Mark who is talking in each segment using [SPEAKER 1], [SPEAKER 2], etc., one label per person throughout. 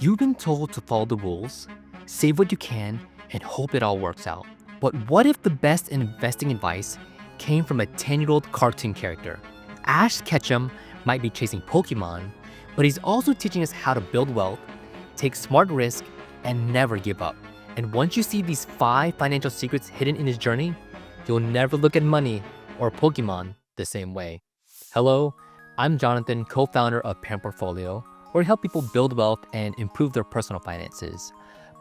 [SPEAKER 1] You've been told to follow the rules, save what you can, and hope it all works out. But what if the best investing advice came from a 10-year-old cartoon character? Ash Ketchum might be chasing Pokémon, but he's also teaching us how to build wealth, take smart risks, and never give up. And once you see these 5 financial secrets hidden in his journey, you'll never look at money or Pokémon the same way. Hello, I'm Jonathan, co-founder of Parent Portfolio, where we help people build wealth and improve their personal finances.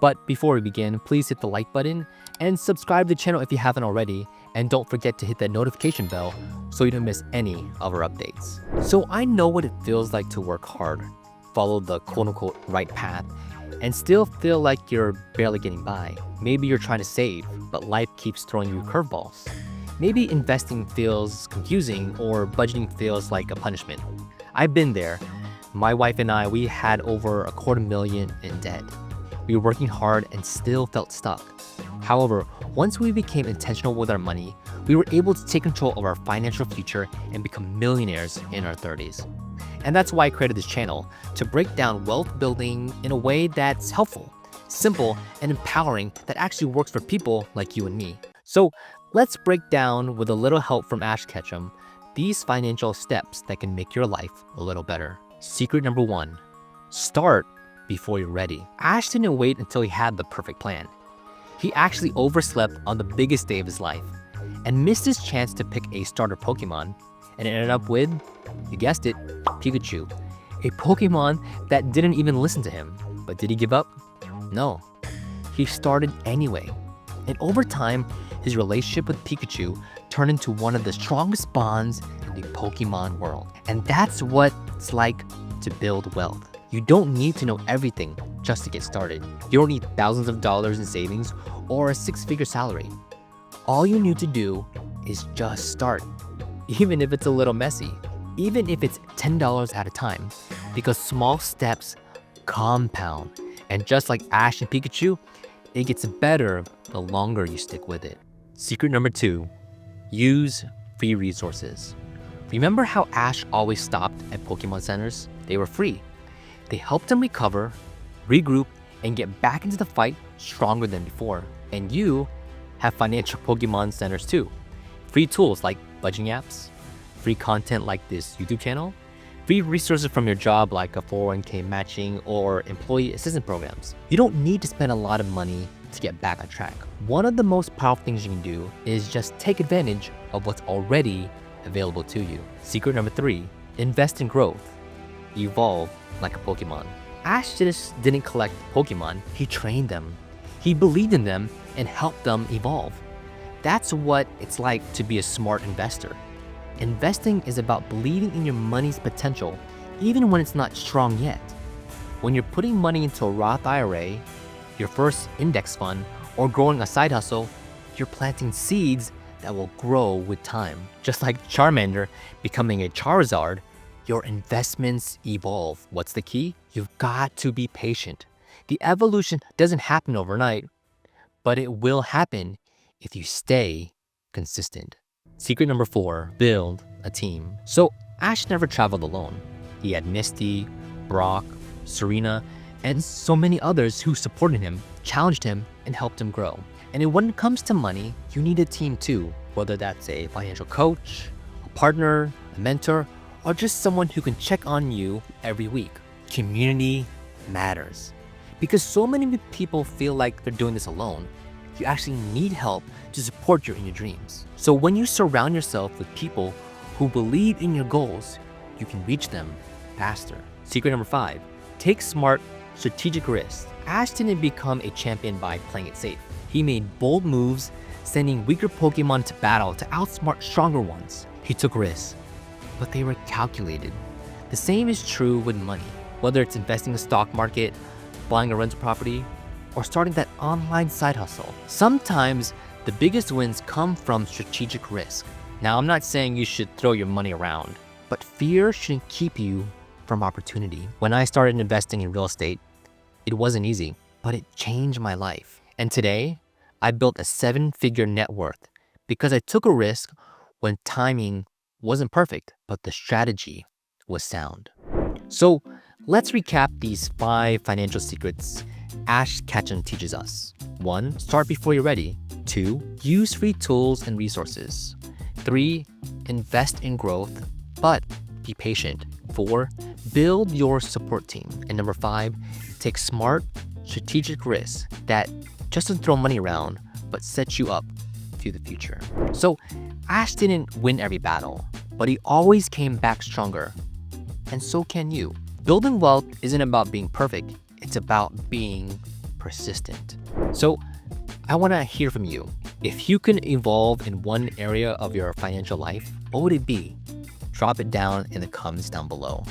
[SPEAKER 1] But before we begin, please hit the like button and subscribe to the channel if you haven't already, and don't forget to hit that notification bell so you don't miss any of our updates. So I know what it feels like to work hard, follow the quote-unquote right path, and still feel like you're barely getting by. Maybe you're trying to save, but life keeps throwing you curveballs. Maybe investing feels confusing or budgeting feels like a punishment. I've been there. My wife and I, we had over $250,000 in debt. We were working hard and still felt stuck. However, once we became intentional with our money, we were able to take control of our financial future and become millionaires in our 30s. And that's why I created this channel, to break down wealth building in a way that's helpful, simple, and empowering that actually works for people like you and me. So let's break down, with a little help from Ash Ketchum, these financial steps that can make your life a little better. Secret number 1, start before you're ready. Ash didn't wait until he had the perfect plan. He actually overslept on the biggest day of his life and missed his chance to pick a starter Pokemon, and it ended up with, you guessed it, Pikachu, a Pokemon that didn't even listen to him. But did he give up? No. He started anyway. And over time, his relationship with Pikachu turned into one of the strongest bonds in the Pokemon world. And that's what it's like to build wealth. You don't need to know everything just to get started. You don't need thousands of dollars in savings or a 6-figure salary. All you need to do is just start, even if it's a little messy, even if it's $10 at a time, because small steps compound. And just like Ash and Pikachu, it gets better the longer you stick with it. Secret number 2, use free resources. Remember how Ash always stopped at Pokemon centers? They were free. They helped him recover, regroup, and get back into the fight stronger than before. And you have financial Pokemon centers too. Free tools like budgeting apps, free content like this YouTube channel, free resources from your job like a 401k matching or employee assistance programs. You don't need to spend a lot of money to get back on track. One of the most powerful things you can do is just take advantage of what's already available to you. Secret number 3, invest in growth. Evolve like a Pokemon. Ash just didn't collect Pokemon, he trained them. He believed in them and helped them evolve. That's what it's like to be a smart investor. Investing is about believing in your money's potential, even when it's not strong yet. When you're putting money into a Roth IRA, your first index fund, or growing a side hustle, you're planting seeds that will grow with time. Just like Charmander becoming a Charizard, your investments evolve. What's the key? You've got to be patient. The evolution doesn't happen overnight, but it will happen if you stay consistent. Secret number 4, build a team. So Ash never traveled alone. He had Misty, Brock, Serena, and so many others who supported him, challenged him, and helped him grow. And when it comes to money, you need a team too, whether that's a financial coach, a partner, a mentor, or just someone who can check on you every week. Community matters. Because so many people feel like they're doing this alone, you actually need help to support you in your dreams. So when you surround yourself with people who believe in your goals, you can reach them faster. Secret number 5, take smart, strategic risks. Ash didn't become a champion by playing it safe. He made bold moves, sending weaker Pokemon to battle to outsmart stronger ones. He took risks, but they were calculated. The same is true with money. Whether it's investing in the stock market, buying a rental property, or starting that online side hustle. Sometimes the biggest wins come from strategic risk. Now, I'm not saying you should throw your money around, but fear shouldn't keep you from opportunity. When I started investing in real estate, it wasn't easy, but it changed my life. And today, I built a 7-figure net worth because I took a risk when timing wasn't perfect, but the strategy was sound. So Let's recap these 5 financial secrets Ash Ketchum teaches us. 1. Start before you're ready. 2. Use free tools and resources. 3. Invest in growth, but be patient. 4. Build your support team. And number 5, take smart, strategic risks that just don't throw money around, but set you up to the future. So Ash didn't win every battle, but he always came back stronger. And so can you. Building wealth isn't about being perfect. It's about being persistent. So I want to hear from you. If you can evolve in one area of your financial life, what would it be? Drop it down in the comments down below.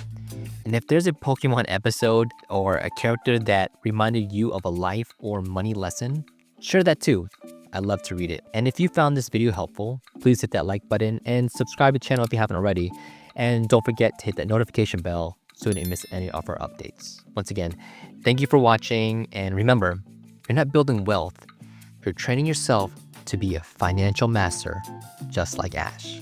[SPEAKER 1] And if there's a Pokemon episode or a character that reminded you of a life or money lesson, share that too. I'd love to read it. And if you found this video helpful, please hit that like button and subscribe to the channel if you haven't already. And don't forget to hit that notification bell so you don't miss any of our updates. Once again, thank you for watching. And remember, you're not building wealth. You're training yourself to be a financial master just like Ash.